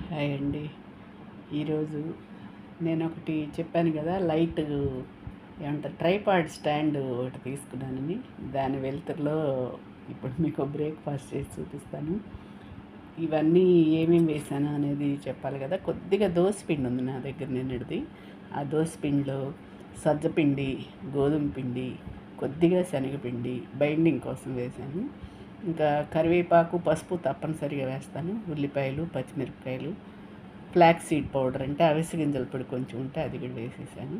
Hi అండి. ఈరోజు నేను ఒకటి చెప్పాను కదా, లైట్ ఏమంటారు ట్రైపాడ్ స్టాండ్ ఒకటి తీసుకున్నానని. దాని వెలుతురులో ఇప్పుడు మీకు బ్రేక్ఫాస్ట్ చేసి చూపిస్తాను. ఇవన్నీ ఏమేమి వేసాను అనేది చెప్పాలి కదా. కొద్దిగా దోసపిండి ఉంది నా దగ్గర నిన్నటిది. ఆ దోసపిండిలో సజ్జపిండి, గోధుమ పిండి, కొద్దిగా శనగపిండి బైండింగ్ కోసం వేసాను. ఇంకా కరివేపాకు, పసుపు తప్పనిసరిగా వేస్తాను. ఉల్లిపాయలు, పచ్చిమిరపకాయలు, ఫ్లాక్స్ సీడ్ పౌడర్ అంటే అవిసె గింజల పొడి కొంచెం ఉంటే అది కూడా వేసేసాను.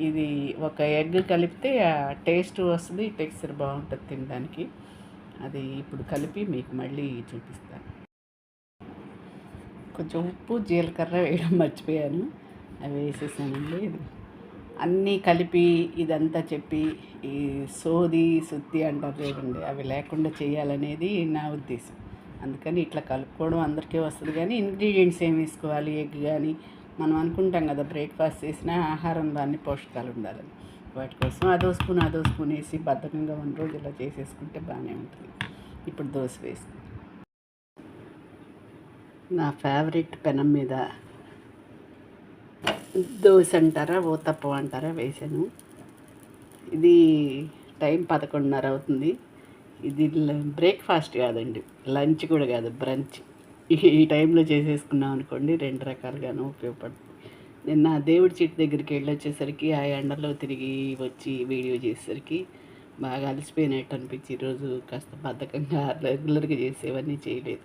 ఇది ఒక ఎగ్ కలిపితే ఆ టేస్ట్ వస్తుంది, టెక్స్చర్ బాగుంటుంది తినడానికి. అది ఇప్పుడు కలిపి మీకు మళ్ళీ చూపిస్తాను. కొంచెం ఉప్పు, జీలకర్ర వేయడం మర్చిపోయాను, అవి వేసేసానండి. అన్నీ కలిపి ఇదంతా చెప్పి ఈ సోది సుత్తి అంటారు చూడండి, అవి లేకుండా చేయాలనేది నా ఉద్దేశం. అందుకని ఇట్లా కలుపుకోవడం అందరికీ వస్తుంది. కానీ ఇంగ్రీడియంట్స్ ఏమి వేసుకోవాలి, ఎగ్ కానీ మనం అనుకుంటాం కదా బ్రేక్ఫాస్ట్ చేసినా ఆహారంలో అన్ని పోషకాలు ఉండాలని. వాటి కోసం అదో స్పూన్ వేసి బద్ధకంగా 1 రోజు ఇలా చేసేసుకుంటే బాగానే ఉంటుంది. ఇప్పుడు దోశ వేసుకుంటాం. నా ఫేవరెట్ పెనం మీద దోశ అంటారా, ఊతప్పం అంటారా వేసాను. ఇది టైం 11:30 అవుతుంది. ఇది బ్రేక్ఫాస్ట్ కాదండి, లంచ్ కూడా కాదు, బ్రంచ్. ఈ టైంలో చేసేసుకున్నాం అనుకోండి 2 రకాలుగాను ఉపయోగపడుతుంది. నిన్న దేవుడి చెట్టు దగ్గరికి వెళ్ళి వచ్చేసరికి ఆ ఎండలో తిరిగి వచ్చి వీడియో చేసేసరికి బాగా అలసిపోయినట్టు అనిపించి ఈరోజు కాస్త బద్ధకంగా రెగ్యులర్గా చేసేవన్నీ చేయలేదు.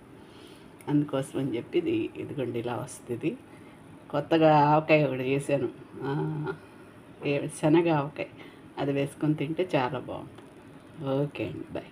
అందుకోసం అని చెప్పి ఇదిగోండి ఇలా వస్తుంది. కొత్తగా ఆవకాయ ఒకటి చేశాను, శనగ ఆవకాయ. అది వేసుకొని తింటే చాలా బాగుంటుంది. ఓకే అండి, బాయ్.